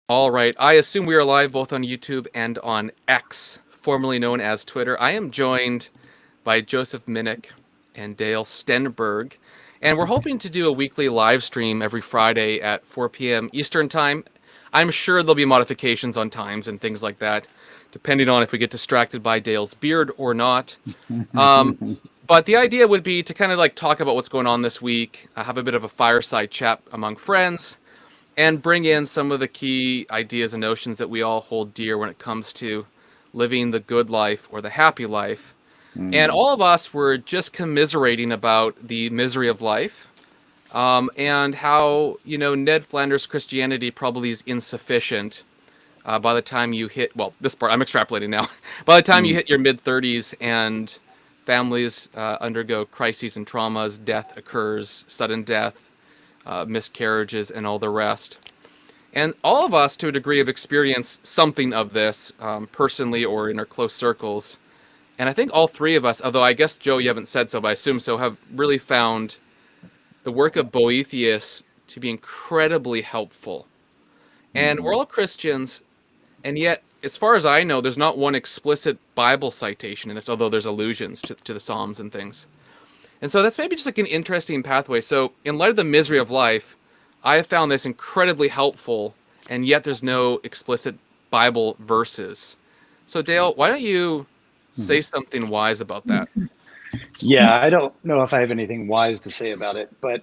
All right. I assume we are live both on YouTube and on X, formerly known as Twitter. I am joined by Joseph Minnick and Dale Stenberg, and we're hoping to do a weekly live stream every Friday at 4 p.m. Eastern Time. I'm sure there'll be modifications on times and things like that, depending on if we get distracted by Dale's beard or not. Um, but the idea would be to kind of like talk about what's going on this week, have a bit of a fireside chat among friends, and bring in some of the key ideas and notions that we all hold dear when it comes to living the good life or the happy life. And Mm. all of us were just commiserating about the misery of life, and how, Ned Flanders' Christianity probably is insufficient by the time you hit, well, this part, I'm extrapolating now, by the time you Mm. hit your mid 30s and families undergo crises and traumas, death occurs, sudden death, miscarriages, and all the rest. And all of us, to a degree, have experienced something of this, personally or in our close circles. And I think all three of us, although I guess, Joe, you haven't said so, but I assume so, have really found the work of Boethius to be incredibly helpful. And we're Mm. all Christians, and yet, as far as I know, there's not one explicit Bible citation in this, although there's allusions to the Psalms and things. And so that's maybe just like an interesting pathway. So, in light of the misery of life, I have found this incredibly helpful, and yet there's no explicit Bible verses. So, Dale, why don't you say Mhm. something wise about that? Yeah, I don't know if I have anything wise to say about it, but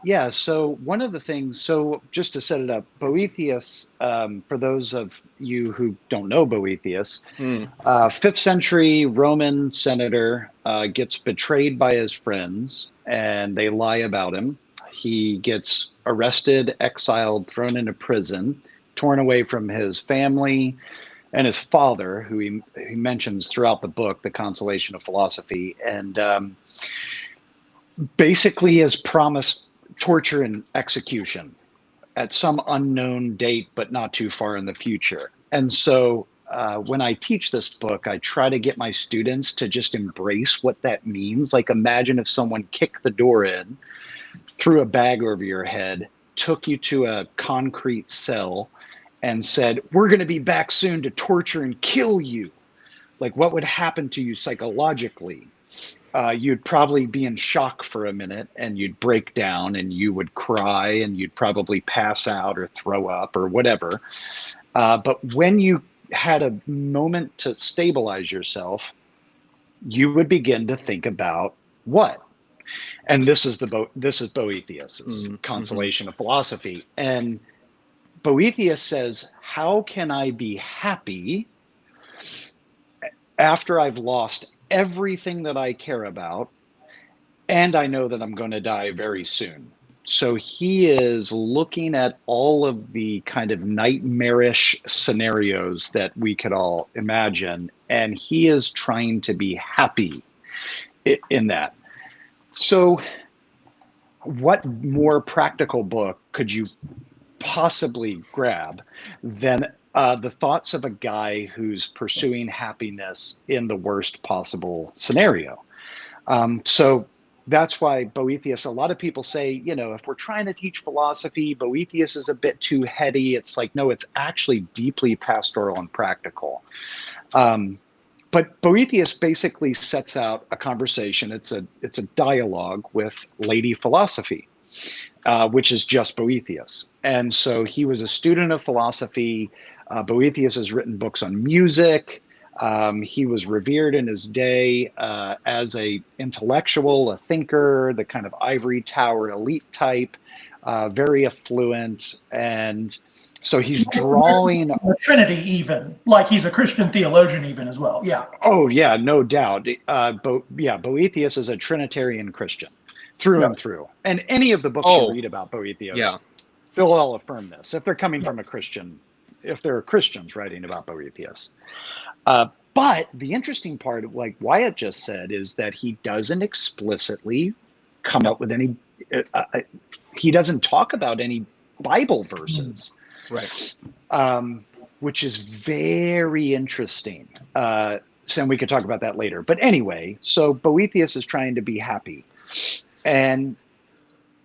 yeah. So one of the things, so just to set it up, Boethius, for those of you who don't know Boethius, Hmm. 5th century Roman senator, gets betrayed by his friends, and they lie about him. He gets arrested, exiled, thrown into prison, torn away from his family and his father, who he mentions throughout the book, The Consolation of Philosophy, and basically is promised torture and execution at some unknown date, but not too far in the future. And so when I teach this book, I try to get my students to just embrace what that means. Like, imagine if someone kicked the door in, threw a bag over your head, took you to a concrete cell, and said, "We're going to be back soon to torture and kill you." Like, what would happen to you psychologically? You'd probably be in shock for a minute, and you'd break down and you would cry and you'd probably pass out or throw up or whatever. But when you had a moment to stabilize yourself, you would begin to think about what? And this is Boethius's Mm-hmm. Consolation of Philosophy. And Boethius says, "How can I be happy after I've lost everything that I care about, and I know that I'm going to die very soon?" So he is looking at all of the kind of nightmarish scenarios that we could all imagine, and he is trying to be happy in that. So, what more practical book could you possibly grab than the thoughts of a guy who's pursuing happiness in the worst possible scenario? So that's why Boethius, a lot of people say, if we're trying to teach philosophy, Boethius is a bit too heady. It's like, no, it's actually deeply pastoral and practical. Um, but Boethius basically sets out a conversation. It's a dialogue with Lady Philosophy, which is just Boethius. And so he was a student of philosophy. Boethius has written books on music. He was revered in his day as a intellectual, a thinker, the kind of ivory tower elite type, very affluent, and so he's drawing. The Trinity, even like he's a Christian theologian, even as well. Yeah. Oh yeah, no doubt. Boethius is a Trinitarian Christian through Yeah. and through. And any of the books you Oh, read about yeah. Boethius, they'll all affirm this if they're coming from a Christian, if there are Christians writing about Boethius. But the interesting part, like Wyatt just said, is that he doesn't explicitly come No. up with any. He doesn't talk about any Bible verses, Right. which is very interesting. So we could talk about that later. But anyway, so Boethius is trying to be happy, and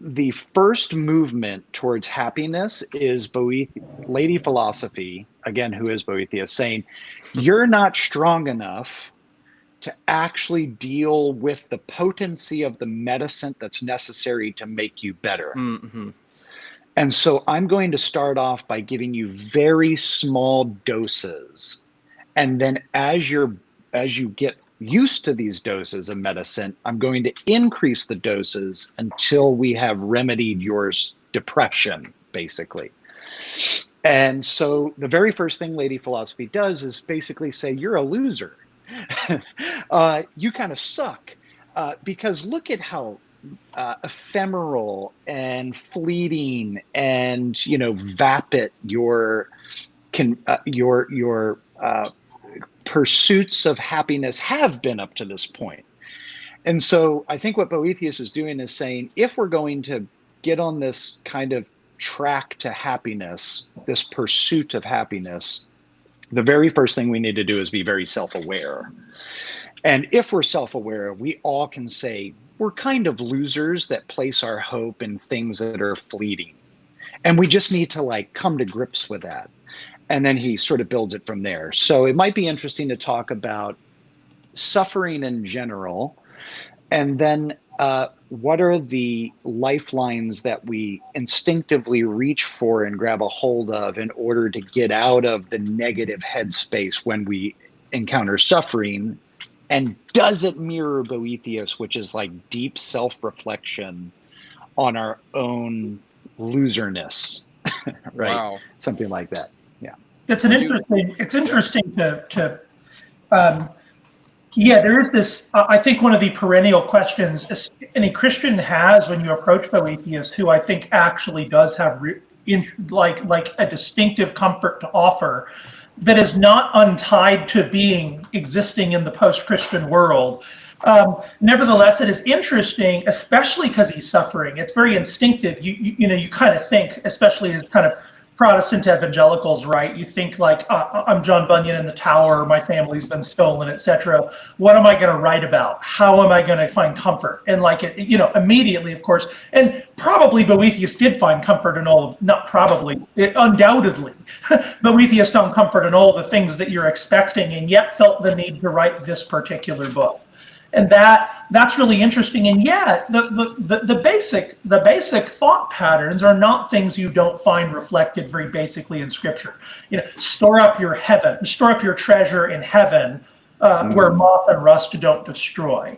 the first movement towards happiness is Lady Philosophy, again, who is Boethius, saying, you're not strong enough to actually deal with the potency of the medicine that's necessary to make you better. Mm-hmm. And so I'm going to start off by giving you very small doses. And then as you get used to these doses of medicine, I'm going to increase the doses until we have remedied your depression, basically. And so the very first thing Lady Philosophy does is basically say, you're a loser. You kind of suck. Because look at how ephemeral and fleeting and vapid your pursuits of happiness have been up to this point. And so I think what Boethius is doing is saying, if we're going to get on this kind of track to happiness, this pursuit of happiness, the very first thing we need to do is be very self-aware. And if we're self-aware, we all can say we're kind of losers that place our hope in things that are fleeting. And we just need to come to grips with that. And then he sort of builds it from there. So it might be interesting to talk about suffering in general, and then what are the lifelines that we instinctively reach for and grab a hold of in order to get out of the negative headspace when we encounter suffering? And does it mirror Boethius, which is like deep self-reflection on our own loserness, right? Wow. Something like that. Yeah. It's interesting to there is this, I think one of the perennial questions any Christian has when you approach Boethius, who I think actually does have like a distinctive comfort to offer that is not untied to existing in the post-Christian world. Nevertheless, it is interesting, especially because he's suffering. It's very instinctive. You kind of think, especially as kind of Protestant evangelicals, right? You think like, I'm John Bunyan in the tower, my family's been stolen, etc. What am I going to write about? How am I going to find comfort? And immediately, of course, and probably Boethius did find comfort in all of, not probably, undoubtedly, Boethius found comfort in all the things that you're expecting, and yet felt the need to write this particular book. And that's really interesting. And yet the basic thought patterns are not things you don't find reflected very basically in Scripture. Store up your treasure in heaven, where moth and rust don't destroy.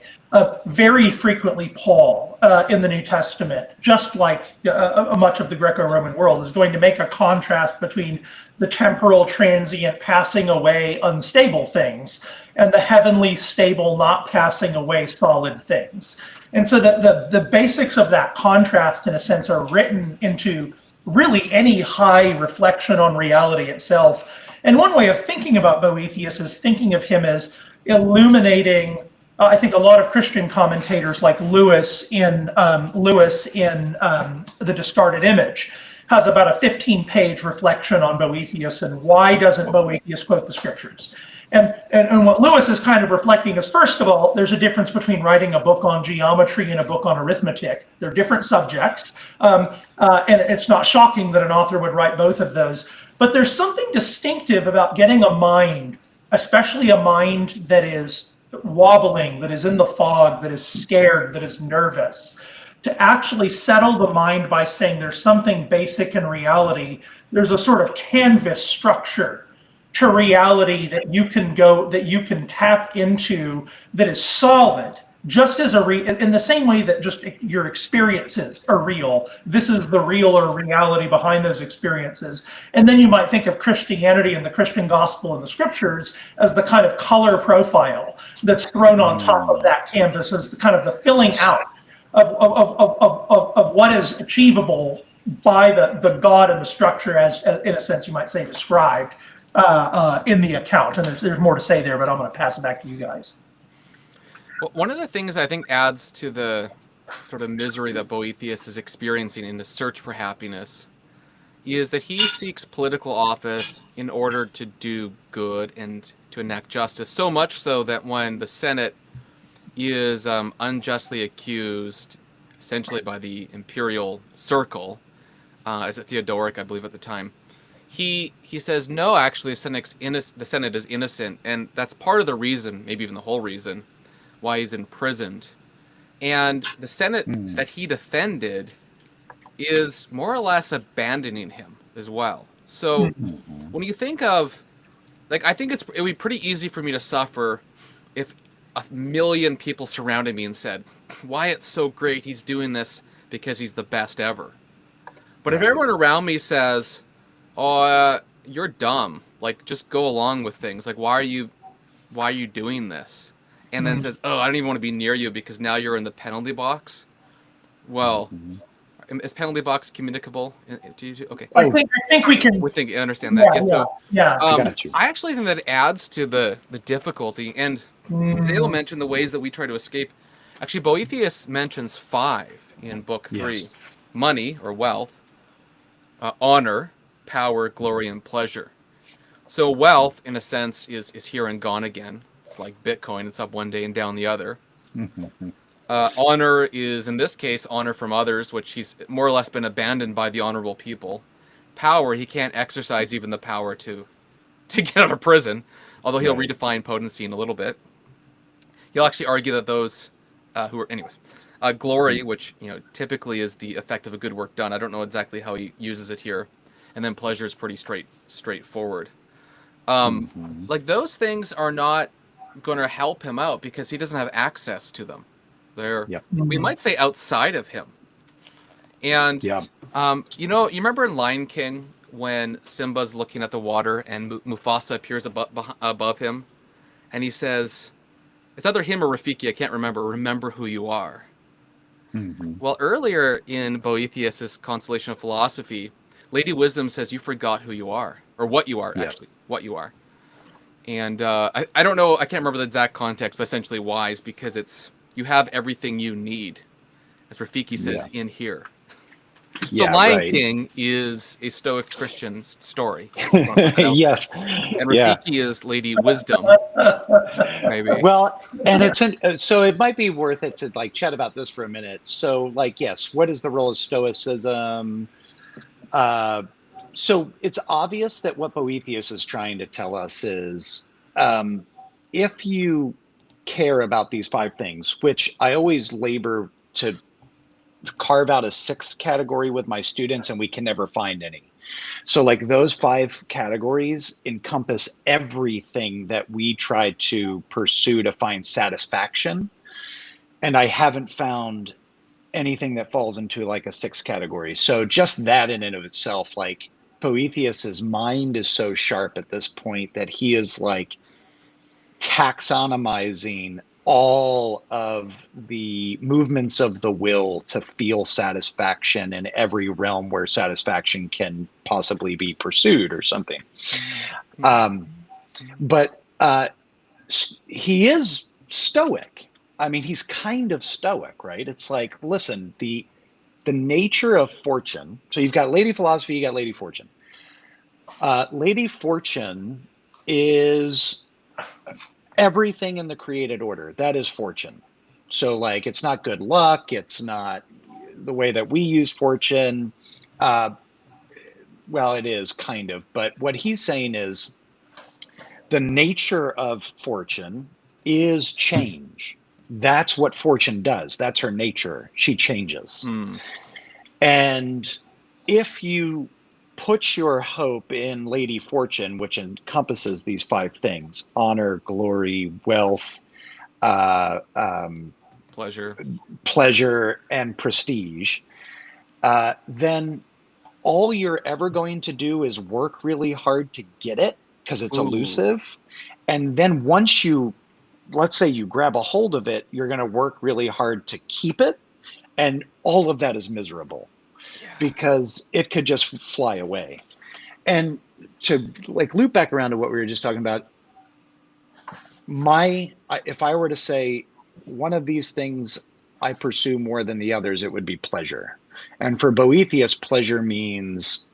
Very frequently, Paul in the New Testament, just like much of the Greco-Roman world, is going to make a contrast between the temporal, transient, passing away, unstable things, and the heavenly, stable, not passing away, solid things. And so the basics of that contrast, in a sense, are written into really any high reflection on reality itself. And one way of thinking about Boethius is thinking of him as illuminating. I think a lot of Christian commentators, like Lewis in The Discarded Image, has about a 15-page reflection on Boethius and why doesn't Boethius quote the Scriptures. And what Lewis is kind of reflecting is, first of all, there's a difference between writing a book on geometry and a book on arithmetic. They're different subjects, and it's not shocking that an author would write both of those. But there's something distinctive about getting a mind, especially a mind that is wobbling, that is in the fog, that is scared, that is nervous, to actually settle the mind by saying there's something basic in reality. There's a sort of canvas structure to reality that you can tap into, that is solid, just as in the same way that just your experiences are real. This is the real or reality behind those experiences. And then you might think of Christianity and the Christian gospel and the Scriptures as the kind of color profile that's thrown on top of that canvas, as the kind of the filling out of what is achievable by the God and the structure, as in a sense you might say described in the account. And there's more to say there, but I'm going to pass it back to you guys. Well, one of the things I think adds to the sort of misery that Boethius is experiencing in the search for happiness is that he seeks political office in order to do good and to enact justice, so much so that when the Senate is unjustly accused essentially by the imperial circle, as a Theodoric, I believe, at the time. He says no, actually, the Senate is innocent, and that's part of the reason, maybe even the whole reason, why he's imprisoned. And the Senate Mm. that he defended is more or less abandoning him as well. So Mhm. when you think of, like, I think it would be pretty easy for me to suffer if a million people surrounded me and said, Wyatt's so great, he's doing this because he's the best ever. But if Right. everyone around me says, "Oh, you're dumb," like, just go along with things. Like, why are you doing this? And then says, "Oh, I don't even want to be near you because now you're in the penalty box." Well, Mhm. is penalty box communicable? Okay, I Oh, think we can. I understand that. Yeah, Yeah. yeah, So, yeah. I got you. I actually think that adds to the difficulty. And Dale Mm, mentioned the ways that we try to escape. Actually, Boethius mentions 5 in book 3: Yes. money or wealth, honor, power, glory, and pleasure. So wealth, in a sense, is here and gone again. It's like Bitcoin; it's up one day and down the other. Mhm. Honor is, in this case, honor from others, which he's more or less been abandoned by the honorable people. Power, he can't exercise even the power to get out of prison, although he'll Right. redefine potency in a little bit. He'll actually argue that those who are, anyways, glory, which typically is the effect of a good work done. I don't know exactly how he uses it here, and then pleasure is pretty straightforward. Mhm. Like, those things are not going to help him out because he doesn't have access to them. They're, Yep. we mm, might say, outside of him. And Yep. you remember in Lion King when Simba's looking at the water and Mufasa appears above him, and he says, it's either him or Rafiki, I can't remember. Remember who you are. Mhm. Well, earlier in Boethius's Constellation of Philosophy, Lady Wisdom says you forgot who you are, or what you are, actually, Yes. what you are. And I don't know, I can't remember the exact context, but essentially wise because it's, you have everything you need, as Rafiki Yeah. says, in here. So Yeah. Lion Right. King is a Stoic Christian story. Just want to put that out there. Yes. And Yeah. Rafiki is Lady Wisdom, maybe. Well, and so it might be worth it to like chat about this for a minute. So, like, yes, what is the role of Stoicism? Uh, so it's obvious that what Boethius is trying to tell us is, if you care about these 5 things, which I always labor to carve out a 6th category with my students, and we can never find any. So, like, those 5 categories encompass everything that we try to pursue to find satisfaction. And I haven't found anything that falls into like a 6th category. So, just that in and of itself, like, Boethius's mind is so sharp at this point that he is like taxonomizing all of the movements of the will to feel satisfaction in every realm where satisfaction can possibly be pursued or something. Um, but he is stoic. I mean, he's kind of stoic, right? It's like, listen, the nature of fortune. So you've got Lady Philosophy, you got Lady Fortune. Lady Fortune is everything in the created order. That is fortune. So, like, it's not good luck. It's not the way that we use fortune. Uh, well, it is kind of, but what he's saying is the nature of fortune is change. That's what fortune does. That's her nature. She changes. Mm. And if you put your hope in Lady Fortune, which encompasses these 5 things: honor, glory, wealth, uh, um, Pleasure. pleasure, and prestige, then all you're ever going to do is work really hard to get it because it's Ooh. elusive. And then once you, let's say you grab a hold of it, you're going to work really hard to keep it. And all of that is miserable Yeah. because it could just fly away. And to like loop back around to what we were just talking about, if I were to say one of these things I pursue more than the others, it would be pleasure. And for Boethius, pleasure means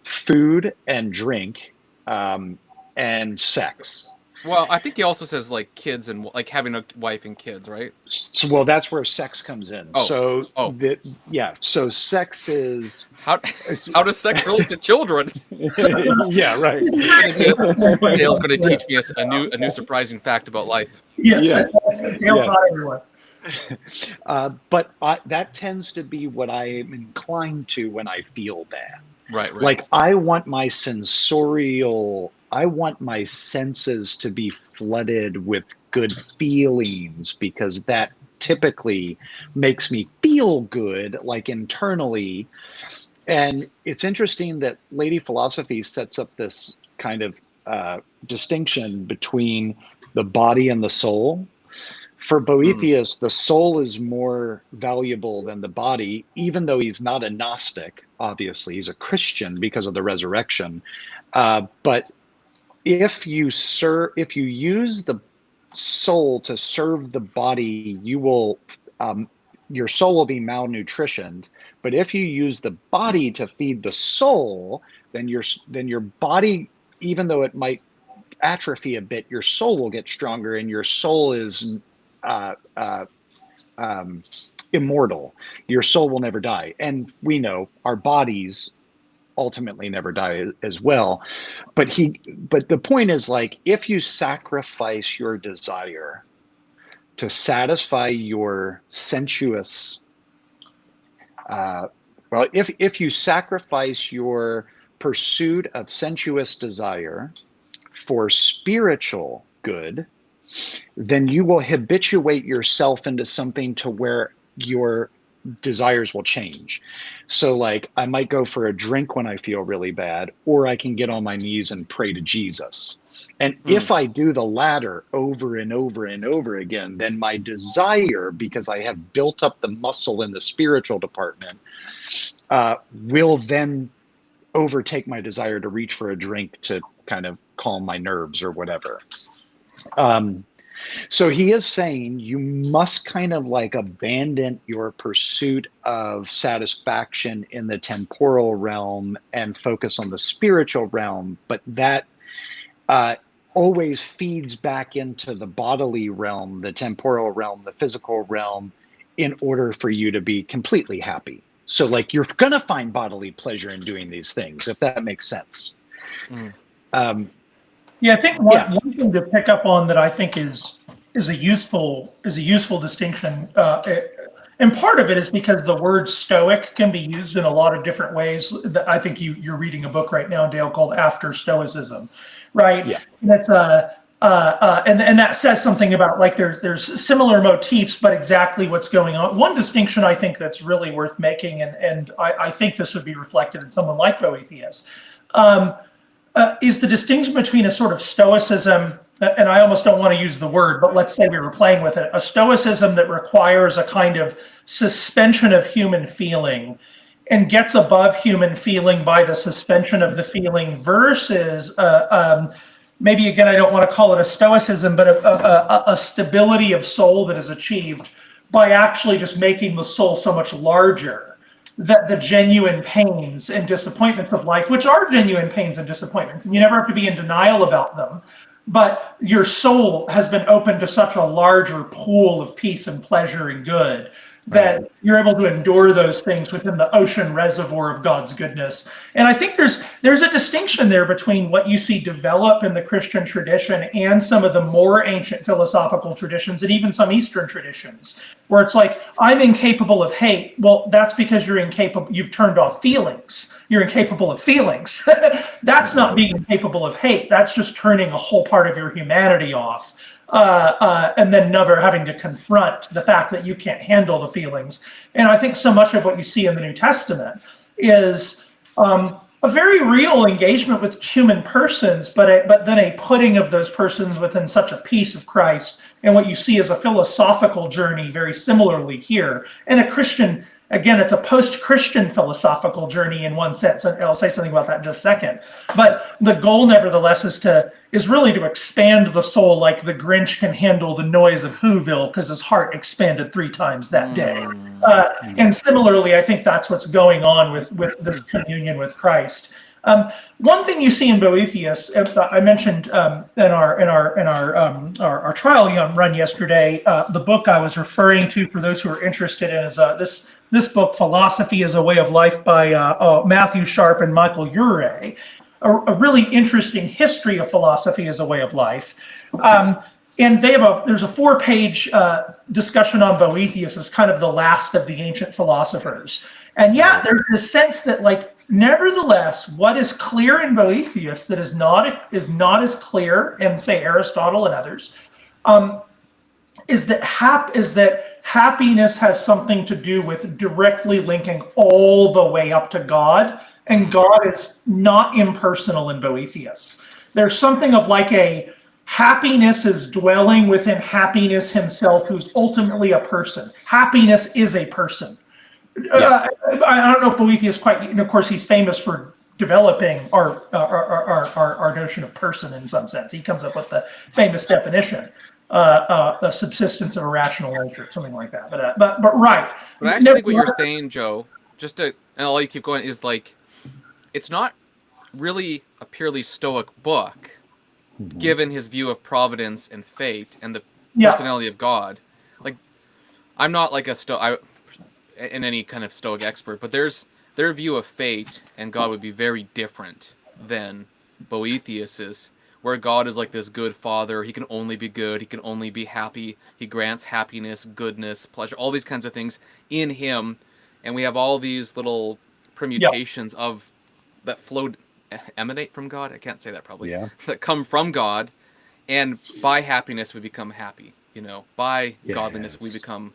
food and drink, and sex. Well, I think he also says like kids and like having a wife and kids, right? So, well, that's where sex comes in. Oh, So oh, yeah. So sex is how it's how does sex relate to children? yeah, right. Dale's going to teach me a new surprising fact about life. Yes, Yes, Dale yes. taught everyone. But that tends to be what I am inclined to when I feel bad. Right, right. Like I want my senses to be flooded with good feelings because that typically makes me feel good, like internally. And it's interesting that Lady Philosophy sets up this kind of distinction between the body and the soul. For Boethius, the soul is more valuable than the body, even though he's not a Gnostic. Obviously, he's a Christian because of the resurrection. But if you use the soul to serve the body, your soul will be malnutritioned. But if you use the body to feed the soul, then your body, even though it might atrophy a bit, your soul will get stronger, and your soul is uh, uh, immortal. Your soul will never die, and we know our bodies ultimately never die as well. But the point is, like, if you sacrifice your desire to satisfy your sensuous, if you sacrifice your pursuit of sensuous desire for spiritual good, then you will habituate yourself into something to where your desires will change. So like I might go for a drink when I feel really bad, or I can get on my knees and pray to Jesus. And if I do the latter over and over and over again, then my desire, because I have built up the muscle in the spiritual department, will then overtake my desire to reach for a drink to kind of calm my nerves or whatever. So he is saying you must kind of like abandon your pursuit of satisfaction in the temporal realm and focus on the spiritual realm, but that always feeds back into the bodily realm, the temporal realm, the physical realm, in order for you to be completely happy. So like you're going to find bodily pleasure in doing these things, if that makes sense. Yeah, I think one thing to pick up on that I think is a useful distinction, and part of it is because the word Stoic can be used in a lot of different ways. I think you're reading a book right now, Dale, called After Stoicism, right? Yeah. And that's and that says something about like there's similar motifs, but exactly what's going on. One distinction I think that's really worth making, and I think this would be reflected in someone like Boethius. Is the distinction between a sort of stoicism, and I almost don't want to use the word, but let's say we were playing with it, a stoicism that requires a kind of suspension of human feeling and gets above human feeling by the suspension of the feeling, versus maybe, again, I don't want to call it a stoicism, but a stability of soul that is achieved by actually just making the soul so much larger that the genuine pains and disappointments of life, which are genuine pains and disappointments, and you never have to be in denial about them, but your soul has been opened to such a larger pool of peace and pleasure and good that you're able to endure those things within the ocean reservoir of God's goodness. And I think there's a distinction there between what you see develop in the Christian tradition and some of the more ancient philosophical traditions and even some Eastern traditions, where it's like, I'm incapable of hate. Well, that's because you've turned off feelings. You're incapable of feelings. That's not being incapable of hate. That's just turning a whole part of your humanity off. And then never having to confront the fact that you can't handle the feelings. And I think so much of what you see in the New Testament is a very real engagement with human persons, but then a putting of those persons within such a peace of Christ. And what you see is a philosophical journey very similarly here. And a Christian, again, it's a post-Christian philosophical journey in one sense, and I'll say something about that in just a second. But the goal, nevertheless, is really to expand the soul, like the Grinch can handle the noise of Whoville because his heart expanded 3 times that day. And similarly, I think that's what's going on with this communion with Christ. One thing you see in Boethius, I mentioned in our trial run yesterday, the book I was referring to for those who are interested in is this book, Philosophy as a Way of Life by Matthew Sharp and Michael Ure, a really interesting history of philosophy as a way of life. And there's a 4-page discussion on Boethius as kind of the last of the ancient philosophers. And yeah, there's this sense that, like, nevertheless, what is clear in Boethius that is not as clear in, say, Aristotle and others, is that happiness has something to do with directly linking all the way up to God, and God is not impersonal in Boethius. There's something of like a happiness is dwelling within happiness himself, who's ultimately a person. Happiness is a person. Yeah. I don't know if Boethius quite, and of course he's famous for developing our notion of person in some sense. He comes up with the famous definition, the subsistence of a rational nature, something like that. But right. But I actually think what you're saying, Joe, and I'll let you keep going, is like, it's not really a purely Stoic book, given his view of providence and fate and the personality of God. Like, I'm not like in any kind of Stoic expert, but their view of fate and God would be very different than Boethius's, where God is like this good father. He can only be good. He can only be happy. He grants happiness, goodness, pleasure, all these kinds of things in him. And we have all these little permutations of that emanate from God. I can't say that probably. Yeah. That come from God. And by happiness, we become happy. By godliness, we become...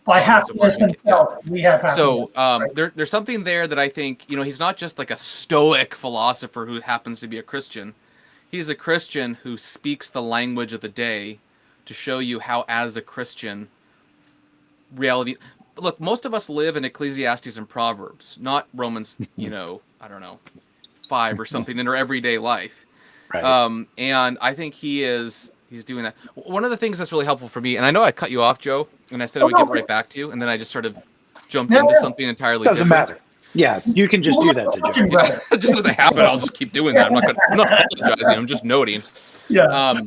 By happiness himself, we have happiness. So there's something there that I think, he's not just like a Stoic philosopher who happens to be a Christian. He's a Christian who speaks the language of the day to show you how, as a Christian, reality... Look, most of us live in Ecclesiastes and Proverbs, not Romans, I don't know, 5 or something in our everyday life. Right. And I think he's doing that. One of the things that's really helpful for me, and I know I cut you off, Joe, and I said I would get right back to you, and then I just sort of jumped into something entirely different. Doesn't matter. Yeah, you can just do that to Joe. Just as a habit, I'll just keep doing that. I'm not apologizing. I'm just noting. Yeah.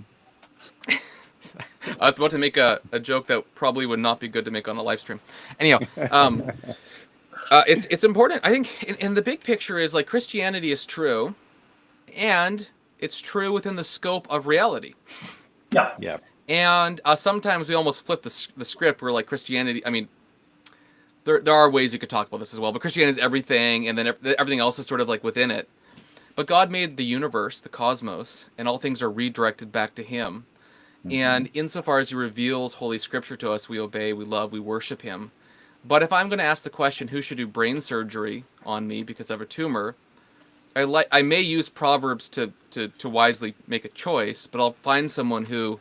I was about to make a joke that probably would not be good to make on a live stream. Anyhow, it's important. I think in the big picture is like Christianity is true, and it's true within the scope of reality. Yeah. Yeah. And sometimes we almost flip the script where like Christianity, I mean, there are ways you could talk about this as well, but Christianity is everything, and then everything else is sort of like within it. But God made the universe, the cosmos, and all things are redirected back to him. Mm-hmm. And insofar as he reveals Holy Scripture to us, we obey, we love, we worship him. But if I'm going to ask the question, who should do brain surgery on me because I have a tumor, I may use Proverbs to wisely make a choice, but I'll find someone who,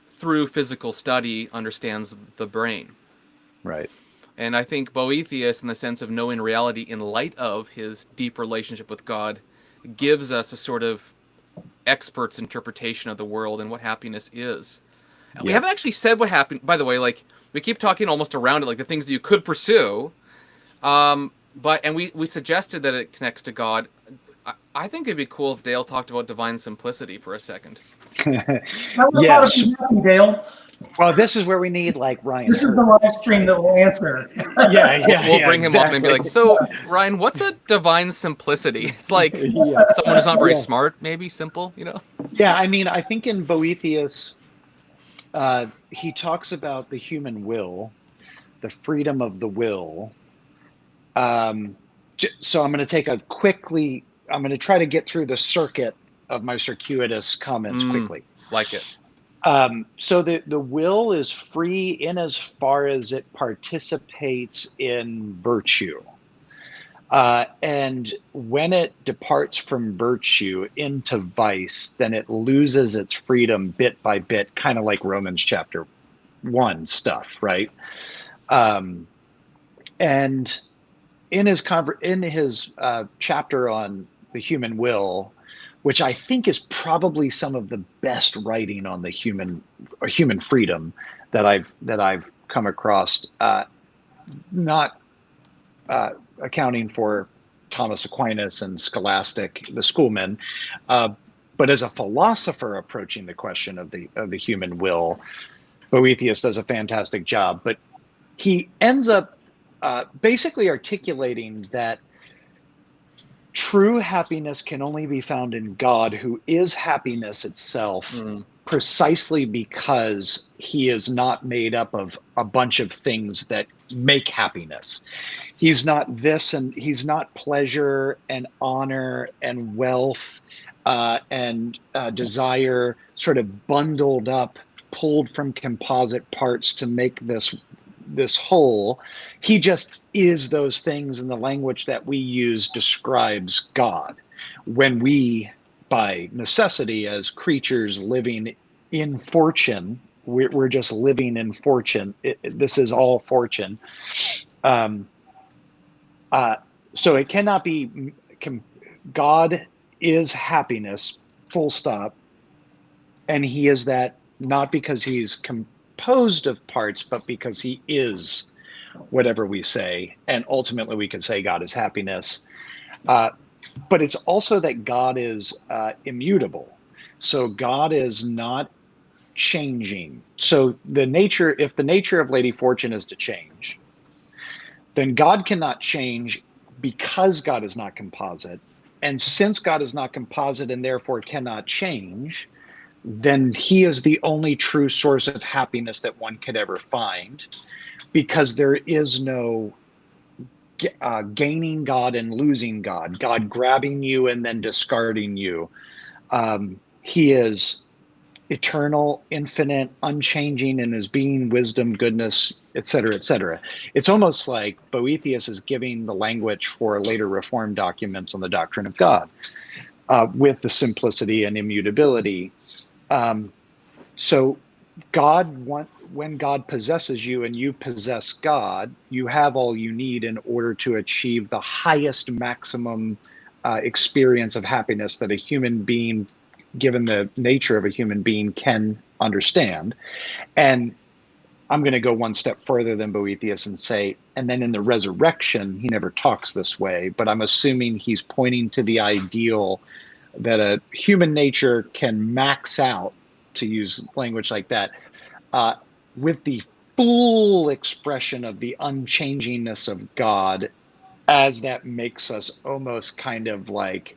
through physical study, understands the brain. Right. And I think Boethius, in the sense of knowing reality in light of his deep relationship with God, gives us a sort of expert's interpretation of the world and what happiness is. Yeah. We haven't actually said what happened, by the way, like, we keep talking almost around it, like the things that you could pursue, and we suggested that it connects to God. I think it'd be cool if Dale talked about divine simplicity for a second. Yes. Dale. Well, this is where we need like Ryan. This is the live stream that will answer. We'll bring him up and be like, so Ryan, what's a divine simplicity? It's like someone who's not very smart, maybe simple, Yeah, I mean, I think in Boethius, he talks about the human will, the freedom of the will. So I'm going to take I'm going to try to get through the circuit of my circuitous comments quickly. Like it. So the will is free in as far as it participates in virtue. And when it departs from virtue into vice, then it loses its freedom bit by bit, kind of like Romans chapter 1 stuff, right? And in his chapter on the human will, which I think is probably some of the best writing on the human freedom that I've come across, not accounting for Thomas Aquinas and Scholastic, the schoolmen. But as a philosopher approaching the question of the human will, Boethius does a fantastic job. But he ends up basically articulating that true happiness can only be found in God, who is happiness itself, precisely because he is not made up of a bunch of things that make happiness. He's not this, and he's not pleasure and honor and wealth and desire sort of bundled up, pulled from composite parts to make this whole. He just is those things, and the language that we use describes God. When we, by necessity, as creatures living in fortune, we're just living in fortune. This is all fortune. So it cannot be, God is happiness, full stop. And he is that not because he's composed of parts, but because he is whatever we say. And ultimately we could say God is happiness. But it's also that God is immutable. So God is not changing. So if the nature of Lady Fortune is to change, then God cannot change because God is not composite. And since God is not composite and therefore cannot change, then he is the only true source of happiness that one could ever find, because there is no gaining God and losing God, God grabbing you and then discarding you. He is eternal, infinite, unchanging in his being, wisdom, goodness, etc., etc. It's almost like Boethius is giving the language for later Reformed documents on the doctrine of God, with the simplicity and immutability. So when God possesses you and you possess God, you have all you need in order to achieve the highest maximum experience of happiness that a human being, given the nature of a human being, can understand. And I'm going to go one step further than Boethius and say, and then in the resurrection, he never talks this way, but I'm assuming he's pointing to the ideal that a human nature can max out, to use language like that, with the full expression of the unchangingness of God, as that makes us almost kind of like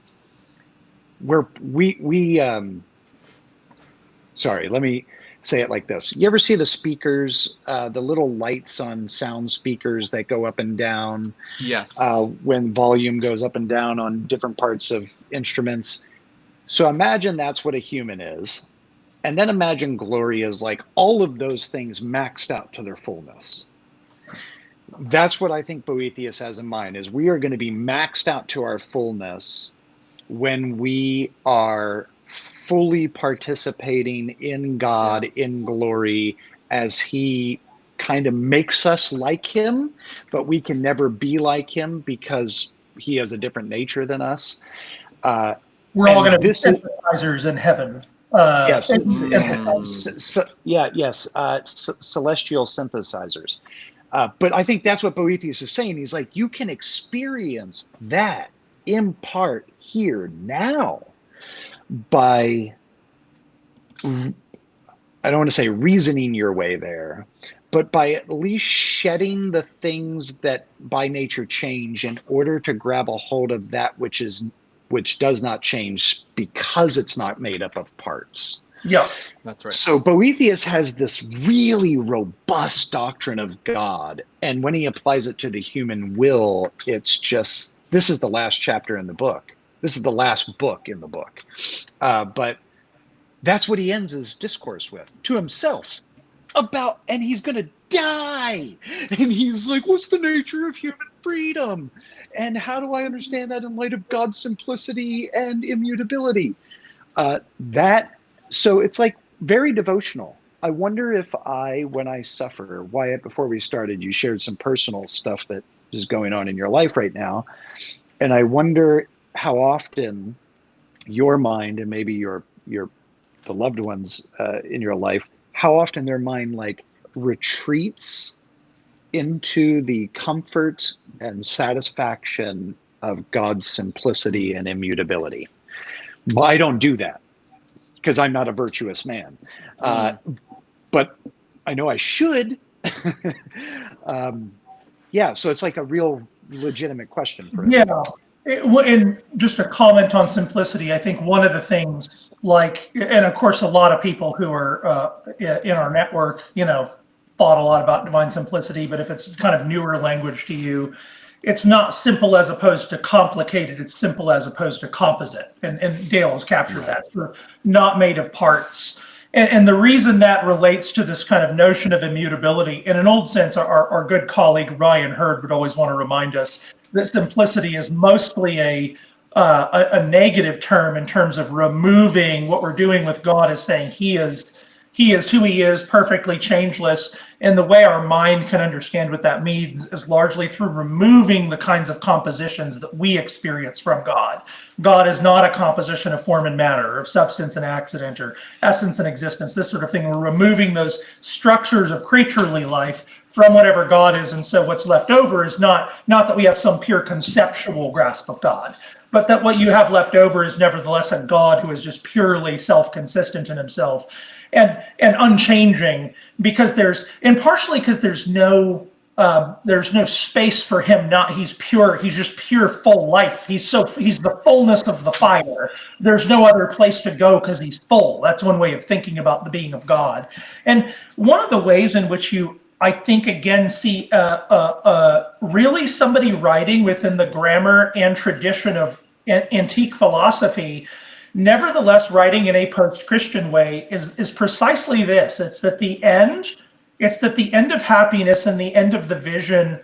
sorry, let me say it like this. You ever see the speakers, the little lights on sound speakers that go up and down? Yes. When volume goes up and down on different parts of instruments. So imagine that's what a human is. And then imagine glory is like all of those things maxed out to their fullness. That's what I think Boethius has in mind, is we are going to be maxed out to our fullness when we are fully participating in God, in glory, as he kind of makes us like him, but we can never be like him because he has a different nature than us. We're all going to be synthesizers in heaven. Yes, celestial synthesizers. But I think that's what Boethius is saying. He's like, you can experience that in part here now by, I don't want to say reasoning your way there, but by at least shedding the things that by nature change in order to grab a hold of that which does not change because it's not made up of parts. Yeah, that's right. So Boethius has this really robust doctrine of God, and when he applies it to the human will, it's just, this is the last chapter in the book. This is the last book in the book. But that's what he ends his discourse with, to himself, about, and he's going to die. And he's like, what's the nature of human freedom? And how do I understand that in light of God's simplicity and immutability? So it's like very devotional. I wonder if when I suffer, Wyatt, before we started, you shared some personal stuff that is going on in your life right now. And I wonder how often your mind, and maybe the loved ones in your life, how often their mind like retreats into the comfort and satisfaction of God's simplicity and immutability. But I don't do that because I'm not a virtuous man. But I know I should. Yeah, so it's like a real legitimate question for Yeah. everyone. And just a comment on simplicity, I think one of the things, like, and of course, a lot of people who are in our network, thought a lot about divine simplicity, but if it's kind of newer language to you, it's not simple as opposed to complicated, it's simple as opposed to composite. And Dale has captured that. We're not made of parts. And the reason that relates to this kind of notion of immutability, in an old sense, our good colleague Ryan Hurd would always want to remind us that simplicity is mostly a negative term in terms of removing what we're doing with God as saying he is who he is, perfectly changeless. And the way our mind can understand what that means is largely through removing the kinds of compositions that we experience from God. God is not a composition of form and matter, or of substance and accident, or essence and existence, this sort of thing. We're removing those structures of creaturely life from whatever God is. And so what's left over is not that we have some pure conceptual grasp of God, but that what you have left over is nevertheless a God who is just purely self-consistent in himself and unchanging, because partially because there's no space for him. He's pure. He's just pure full life. He's the fullness of the fire. There's no other place to go because he's full. That's one way of thinking about the being of God. And one of the ways in which I think, again, see really somebody writing within the grammar and tradition of antique philosophy, nevertheless writing in a post-Christian way, is precisely this. It's that the end of happiness and the end of the vision,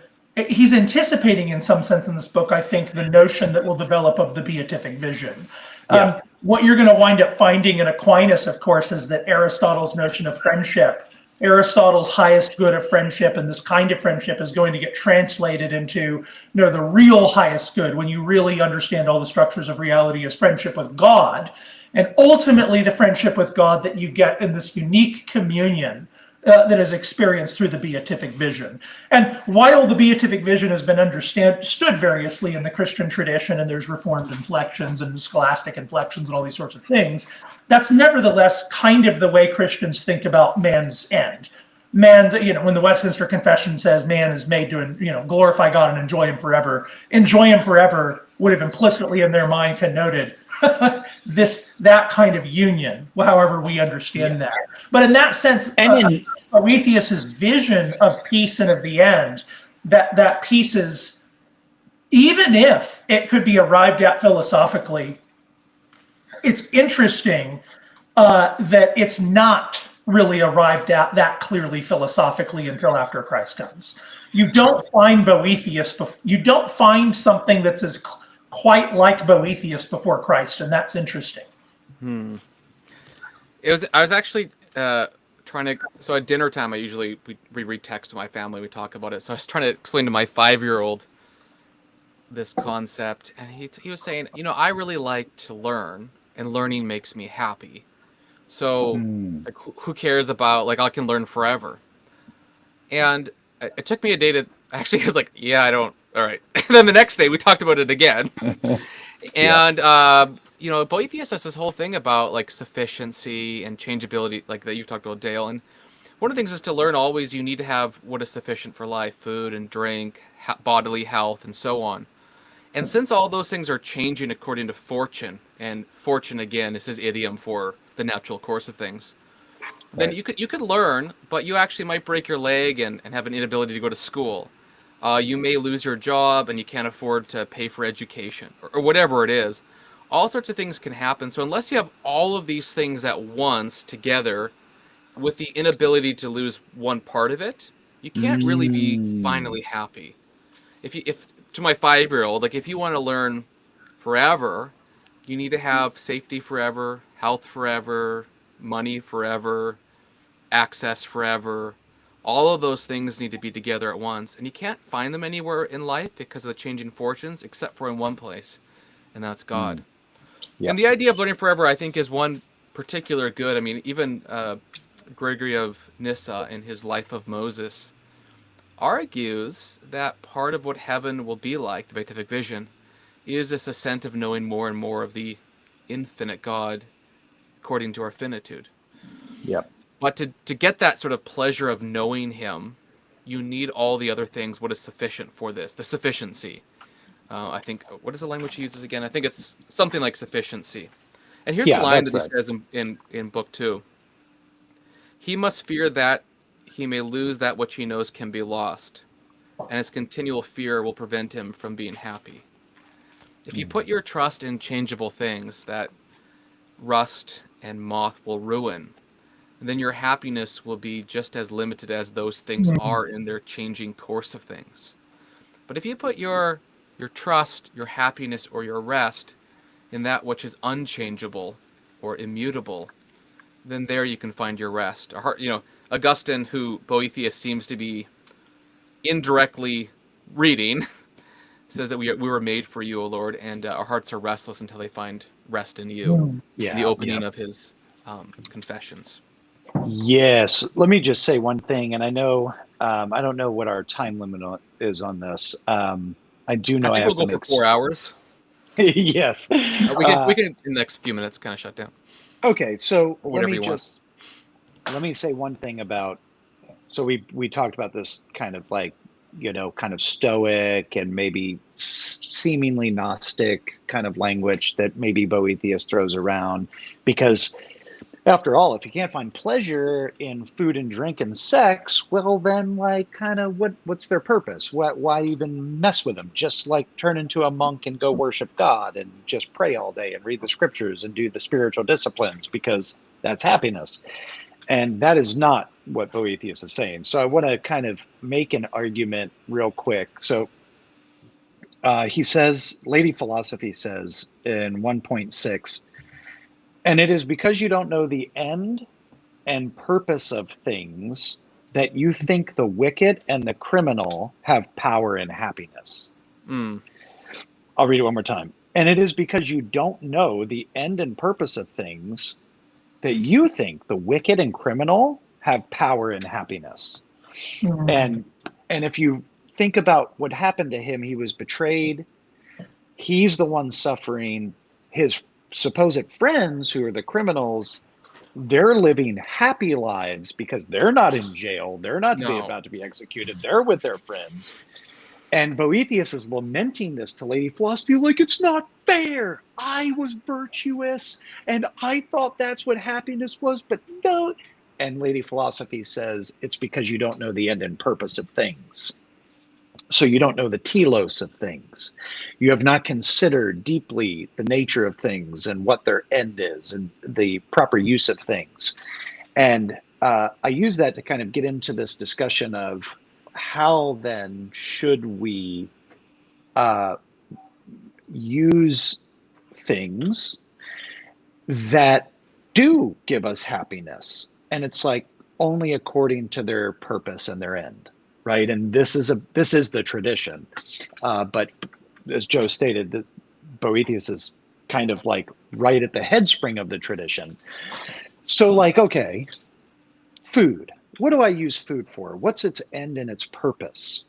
he's anticipating in some sense in this book, I think, the notion that will develop of the beatific vision. Yeah. What you're going to wind up finding in Aquinas, of course, is that Aristotle's notion of friendship, Aristotle's highest good of friendship, and this kind of friendship is going to get translated into the real highest good, when you really understand all the structures of reality, as friendship with God, and ultimately the friendship with God that you get in this unique communion that is experienced through the beatific vision. And while the beatific vision has been understood variously in the Christian tradition, and there's Reformed inflections and scholastic inflections and all these sorts of things, that's nevertheless kind of the way Christians think about man's end. Man's, when the Westminster Confession says man is made to, glorify God and enjoy him forever would have implicitly in their mind connoted that kind of union, however we understand that. But in that sense, Boethius's vision of peace and of the end, that peace is, even if it could be arrived at philosophically, it's interesting that it's not really arrived at that clearly philosophically until after Christ comes. You don't find Boethius, you don't find something that's as quite like Boethius before Christ, and that's interesting. I was actually trying to, so at dinner time, we read text to my family, we talk about it. So I was trying to explain to my 5-year-old this concept, and he was saying, I really like to learn, and learning makes me happy. So like, who cares about, like, I can learn forever. And it took me a day to actually, I was like, yeah, I don't. All right. And then the next day we talked about it again. And, Boethius has this whole thing about like sufficiency and changeability, like that you've talked about, Dale. And one of the things is to learn always you need to have what is sufficient for life, food and drink, bodily health, and so on. And since all those things are changing according to fortune, and fortune, again, is his idiom for the natural course of things, then you could learn, but you actually might break your leg and have an inability to go to school. You may lose your job and you can't afford to pay for education, or whatever it is. All sorts of things can happen. So unless you have all of these things at once together with the inability to lose one part of it, you can't really be finally happy. If to my 5-year-old, like, if you want to learn forever, you need to have safety forever, health forever, money forever, access forever. All of those things need to be together at once, and you can't find them anywhere in life because of the changing fortunes, except for in one place, and that's God. Yeah. And the idea of learning forever, I think, is one particular good. I mean, even Gregory of Nyssa, in his Life of Moses, argues that part of what heaven will be like, the beatific vision, is this ascent of knowing more and more of the infinite God according to our finitude. Yep. But to get that sort of pleasure of knowing him, you need all the other things. What is sufficient for this? The sufficiency. I think, what is the language he uses again? I think it's something like sufficiency. And here's a Yeah, line that's that he right. says in book 2. He must fear that he may lose that which he knows can be lost, and his continual fear will prevent him from being happy. If you put your trust in changeable things that rust and moth will ruin, then your happiness will be just as limited as those things are in their changing course of things. But if you put your trust, your happiness, or your rest in that which is unchangeable or immutable, then there you can find your rest. Augustine, who Boethius seems to be indirectly reading, says that we were made for you, O Lord, and our hearts are restless until they find rest in you. In the Yeah. opening of his Confessions. Yes. Let me just say one thing, and I know I don't know what our time limit is on this. I do I know I think we'll have to go for make. 4 hours. Yes. We can in the next few minutes kind of shut down, Okay. So or whatever you want. let me say one thing about. So we talked about this kind of like kind of stoic and maybe seemingly Gnostic kind of language that maybe Boethius throws around, because after all, if you can't find pleasure in food and drink and sex, well, then like kind of what's their purpose? Why even mess with them? Just like turn into a monk and go worship God and just pray all day and read the scriptures and do the spiritual disciplines, because that's happiness. And that is not what Boethius is saying. So I want to kind of make an argument real quick. So he says, Lady Philosophy says in 1.6, and it is because you don't know the end and purpose of things that you think the wicked and the criminal have power and happiness. Mm. I'll read it one more time. And it is because you don't know the end and purpose of things that you think the wicked and criminal have power and happiness. And if you think about what happened to him, he was betrayed. He's the one suffering. His supposed friends, who are the criminals, they're living happy lives because they're not in jail. They're not about to be executed. They're with their friends. And Boethius is lamenting this to Lady Philosophy, like, it's not fair. I was virtuous and I thought that's what happiness was, but no. And Lady Philosophy says it's because you don't know the end and purpose of things. So you don't know the telos of things. You have not considered deeply the nature of things and what their end is and the proper use of things. And I use that to kind of get into this discussion of how then should we use things that do give us happiness. And it's like only according to their purpose and their end. Right. And this is the tradition. But as Joe stated, Boethius is kind of like right at the headspring of the tradition. So like, okay, food. What do I use food for? What's its end and its purpose?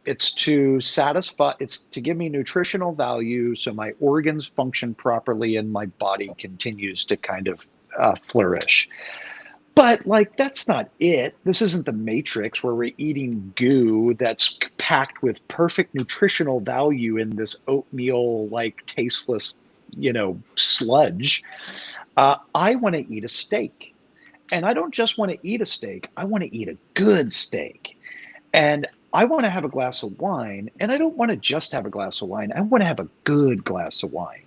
It's to satisfy, it's to give me nutritional value so my organs function properly and my body continues to kind of flourish. But like, that's not it. This isn't the Matrix where we're eating goo that's packed with perfect nutritional value in this oatmeal, like tasteless, sludge. I want to eat a steak. And I don't just want to eat a steak. I want to eat a good steak. And I want to have a glass of wine. And I don't want to just have a glass of wine. I want to have a good glass of wine.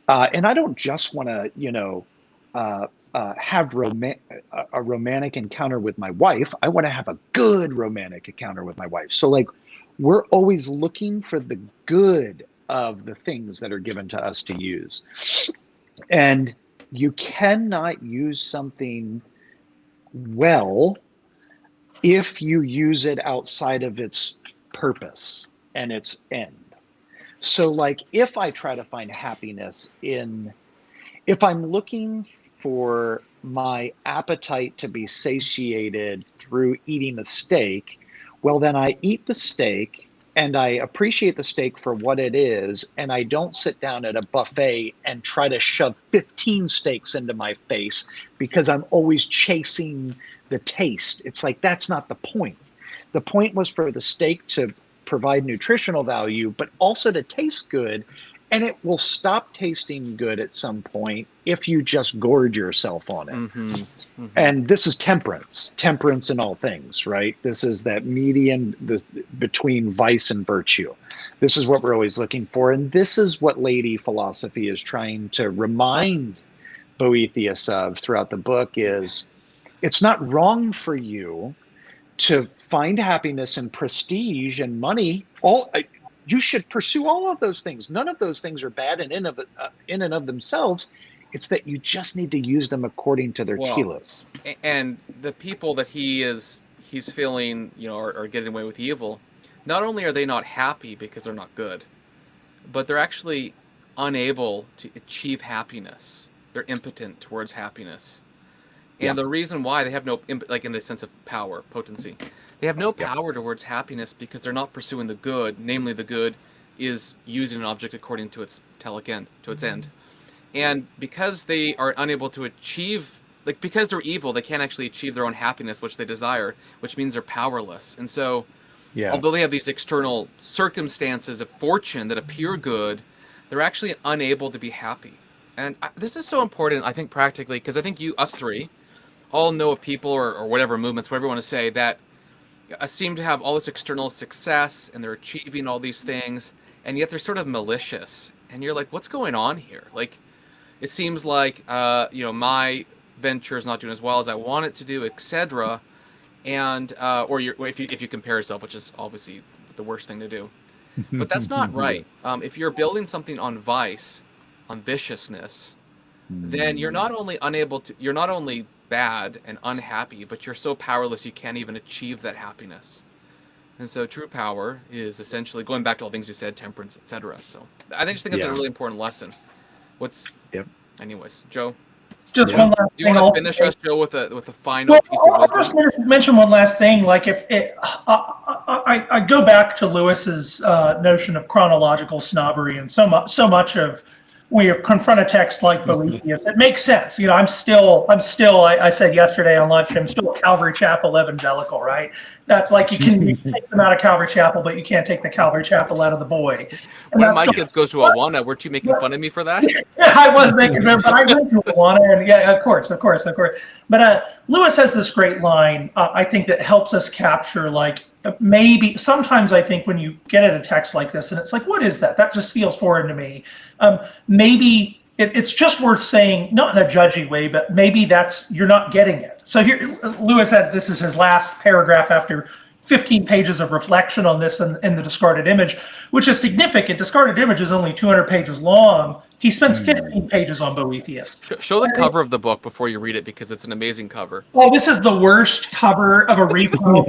And I don't just want to, have a romantic encounter with my wife. I want to have a good romantic encounter with my wife. So like, we're always looking for the good of the things that are given to us to use. And you cannot use something well if you use it outside of its purpose and its end. So like, if I try to find happiness if I'm looking for my appetite to be satiated through eating a steak, well, then I eat the steak and I appreciate the steak for what it is, and I don't sit down at a buffet and try to shove 15 steaks into my face because I'm always chasing the taste. It's like, that's not the point. The point was for the steak to provide nutritional value, but also to taste good. And it will stop tasting good at some point if you just gorge yourself on it. Mm-hmm. Mm-hmm. And this is temperance in all things, right? This is that median between vice and virtue. This is what we're always looking for. And this is what Lady Philosophy is trying to remind Boethius of throughout the book is it's not wrong for you to find happiness and prestige and money. You should pursue all of those things. None of those things are bad in and of themselves. It's that you just need to use them according to their telos. And the people that he's feeling, are getting away with evil, not only are they not happy because they're not good, but they're actually unable to achieve happiness. They're impotent towards happiness. And the reason why they have no, like in the sense of power, potency, they have no power towards happiness because they're not pursuing the good. Namely, the good is using an object according to its end. And because they are unable to achieve, because they're evil, they can't actually achieve their own happiness, which they desire, which means they're powerless. And so, although they have these external circumstances of fortune that appear good, they're actually unable to be happy. And this is so important, I think, practically, because I think us three, all know of people or whatever movements, whatever you want to say, that seem to have all this external success and they're achieving all these things, and yet they're sort of malicious. And you're like, what's going on here? Like, it seems like, my venture is not doing as well as I want it to do, etc. And, if you compare yourself, which is obviously the worst thing to do. But that's not right. If you're building something on vice, on viciousness, then you're not only bad and unhappy, but you're so powerless you can't even achieve that happiness. And so true power is essentially going back to all things you said, temperance, etc. So I just think it's a really important lesson. Anyways, Joe, just one last do you thing. want to finish us, Joe, with a final piece of wisdom? I'll just mention one last thing. Like, I go back to Lewis's notion of chronological snobbery, and so much of when you confront a text like Boethius, it makes sense. I'm still. I said yesterday on Livestream, I'm still a Calvary Chapel evangelical, right? That's like you can take them out of Calvary Chapel, but you can't take the Calvary Chapel out of the boy. And one of my kids goes to Awana. Weren't you making fun of me for that? I was making fun, but I went to Awana, and of course. But Lewis has this great line, I think, that helps us capture, like, maybe sometimes I think when you get at a text like this and it's like, what is that? That just feels foreign to me. Maybe it's just worth saying, not in a judgy way, but maybe you're not getting it. So here, Lewis has, this is his last paragraph after 15 pages of reflection on this in the discarded image, which is significant. Discarded image is only 200 pages long. He spends 15 pages on Boethius. Show the cover of the book before you read it, because it's an amazing cover. Oh, this is the worst cover of a repo.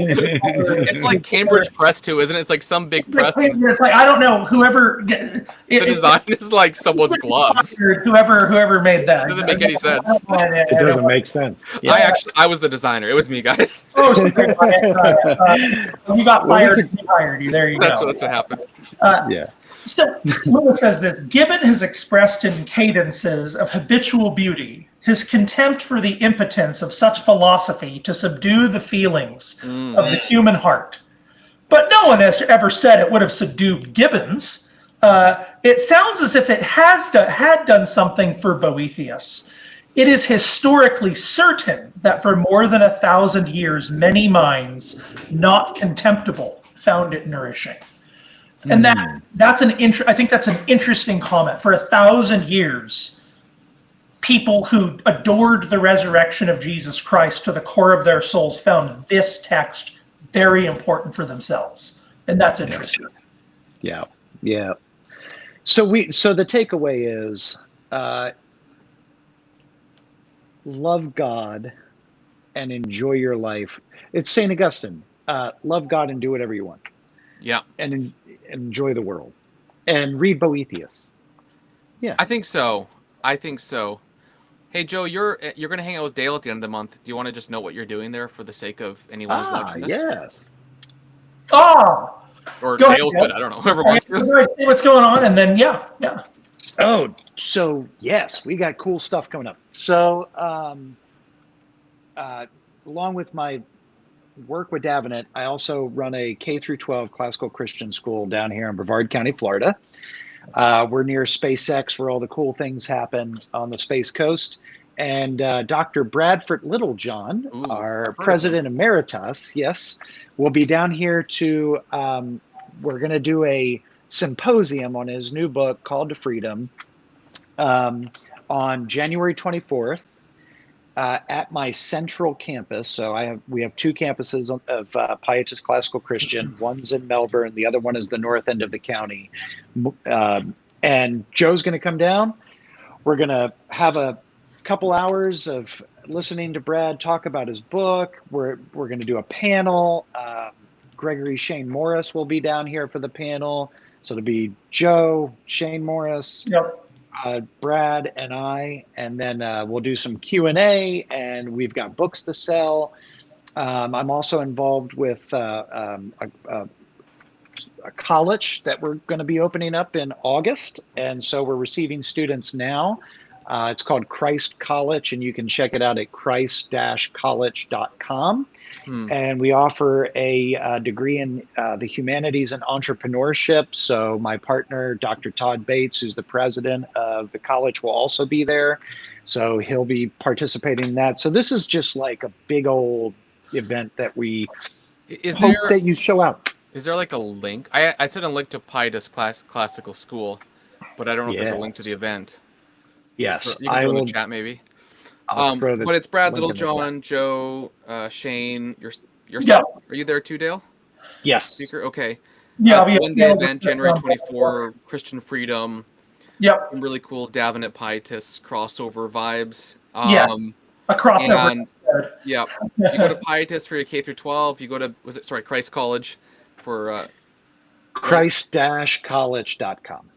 It's like Cambridge Press too, isn't it? It's like some big press. It's like, I don't know, whoever. The design is like someone's gloves. Whoever made that. It doesn't make any sense. It doesn't make sense. Yeah. I was the designer. It was me, guys. Oh, so you got fired. He hired you. There you go. That's what happened. So Lewis says this: Gibbon has expressed in cadences of habitual beauty his contempt for the impotence of such philosophy to subdue the feelings of the human heart. But no one has ever said it would have subdued Gibbon's. It sounds as if it had done something for Boethius. It is historically certain that for more than 1,000 years, many minds not contemptible found it nourishing. And I think that's an interesting comment. For 1,000 years, people who adored the resurrection of Jesus Christ to the core of their souls found this text very important for themselves, and that's interesting. Yeah. So the takeaway is love God and enjoy your life. It's St. Augustine. Love God and do whatever you want. Yeah. And enjoy the world. And read Boethius. Yeah. I think so. Hey, Joe, you're going to hang out with Dale at the end of the month. Do you want to just know what you're doing there for the sake of anyone who's watching this? Yes. Oh, Or Go ahead, Dale Dale. could. I don't know. Whoever wants to. See what's going on, and then yeah. Oh, so yes, we got cool stuff coming up. So, along with my work with Davenant, I also run a K through 12 classical Christian school down here in Brevard County, Florida. We're near SpaceX, where all the cool things happen on the Space Coast. And Dr. Bradford Littlejohn, Ooh, our I've heard of him. president emeritus, yes, will be down here to, we're going to do a symposium on his new book, Called to Freedom, on January 24th. At my central campus. So we have two campuses of Pietist Classical Christian. One's in Melbourne, the other one is the north end of the county. And Joe's going to come down. We're going to have a couple hours of listening to Brad talk about his book. We're going to do a panel. Gregory Shane Morris will be down here for the panel. So it'll be Joe, Shane Morris, Yep. Brad and I, and then we'll do some Q&A, and we've got books to sell. I'm also involved with a college that we're going to be opening up in August, and so we're receiving students now. It's called Christ College, and you can check it out at christ-college.com. And we offer a degree in the humanities and entrepreneurship. So my partner, Dr. Todd Bates, who's the president of the college, will also be there. So he'll be participating in that. So this is just like a big old event that we hope that you show up. Is there like a link? I sent a link to Pietist Classical School, but I don't know if there's a link to the event. Yes, you can throw in the chat maybe. But it's Brad Littlejohn, Joe, Shane, yourself. Yeah. Are you there too, Dale? Yes. Speaker? Okay. Yeah. One-day event, January 24, Christian Freedom. Yep. Some really cool Davenant Pietists crossover vibes. A crossover. Yeah. You go to Pietist for your K through 12. You go to Christ College for Christ-college.com.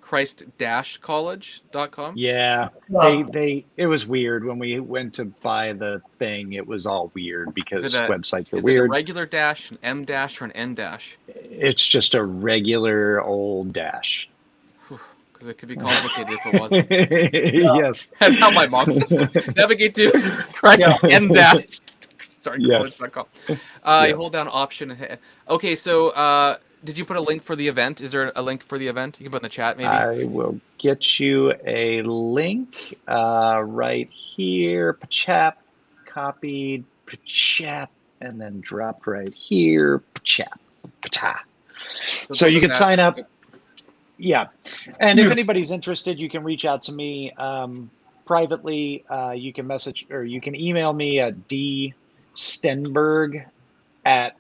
Christ-college.com. Yeah, Wow. it was weird when we went to buy the thing. It was all weird because websites are weird. Is it a regular dash, an M dash, or an N dash? It's just a regular old dash. Because it could be complicated if it wasn't. Yes. That's how my mom navigate to Christ N dash. Sorry, yes. college.com. You hold down Option. Okay, so. Did you put a link for the event? Is there a link for the event? You can put in the chat, maybe. I will get you a link right here. Pachap, copied, pachap, and then dropped right here. Pachap, pachap. So you can sign up. Yeah. And if anybody's interested, you can reach out to me privately. You can message or you can email me at dstenberg at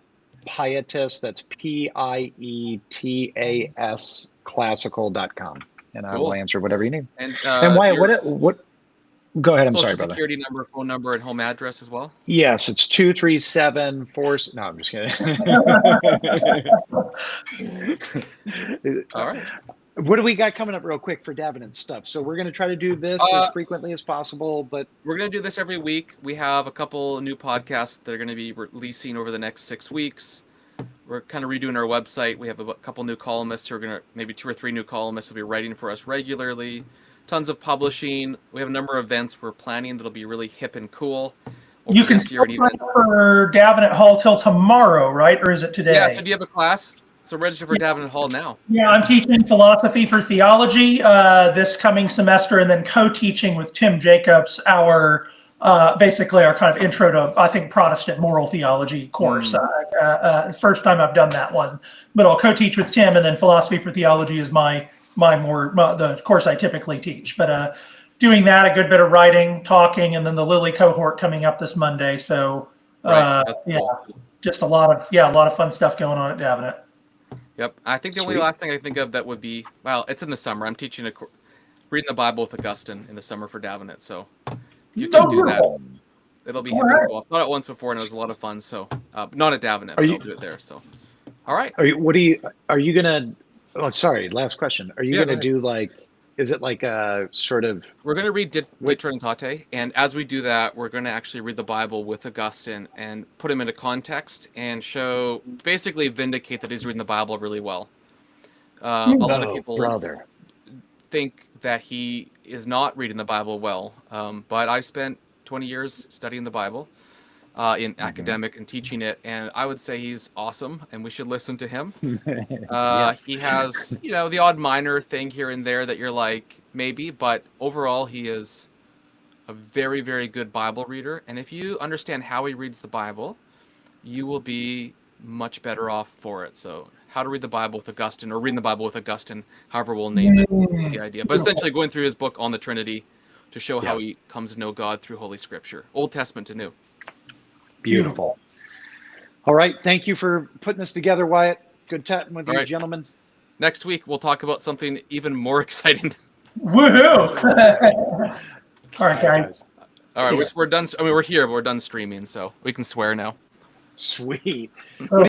Pietist, that's Pietas classical.com, and I will answer whatever you need. And Wyatt, what? Go ahead. I'm sorry, brother. Social security number, phone number, and home address as well. Yes, it's 237-4. No, I'm just kidding. All right. What do we got coming up real quick for Davenant stuff? So we're going to try to do this as frequently as possible, but we're going to do this every week. We have a couple new podcasts that are going to be releasing over the next 6 weeks. We're kind of redoing our website. We have a couple new columnists who are going to, maybe 2 or 3 new columnists will be writing for us regularly. Tons of publishing. We have a number of events we're planning that'll be really hip and cool. You can still sign up for Davenant Hall till tomorrow, right? Or is it today? Yeah, so do you have a class? So register for Davenant Hall now. Yeah, I'm teaching philosophy for theology this coming semester, and then co-teaching with Tim Jacobs basically our kind of intro to, I think, Protestant moral theology course. First time I've done that one, but I'll co-teach with Tim, and then philosophy for theology is the course I typically teach. But doing that, a good bit of writing, talking, and then the Lily cohort coming up this Monday. So cool. Just a lot of fun stuff going on at Davenant. Yep. I think the only last thing I think of that would be, well, it's in the summer. I'm teaching reading the Bible with Augustine in the summer for Davenant, so you can do that. It'll be hip and cool. I've taught it once before, and it was a lot of fun. So, not at Davenant, but I'll do it there. So, all right. Are you gonna? Oh, sorry. Last question. Are you gonna do like Is it like a sort of? We're going to read Wait. De Trinitate, and as we do that, we're going to actually read the Bible with Augustine and put him into context and basically vindicate that he's reading the Bible really well. A lot of Oh, people brother. think that he is not reading the Bible well, but I've spent 20 years studying the Bible in academic and teaching it, and I would say he's awesome, and we should listen to him. Yes. He has, the odd minor thing here and there that you're like, maybe, but overall he is a very, very good Bible reader. And if you understand how he reads the Bible, you will be much better off for it. So how to read the Bible with Augustine, or reading the Bible with Augustine, however we'll name it, the idea. But essentially going through his book on the Trinity to show how he comes to know God through Holy Scripture, Old Testament to New. Beautiful. All right. Thank you for putting this together, Wyatt. Good chatting with you, right. gentlemen. Next week, we'll talk about something even more exciting. Woohoo! All right, guys. All right, we're done. I mean, we're here, but we're done streaming, so we can swear now. Sweet.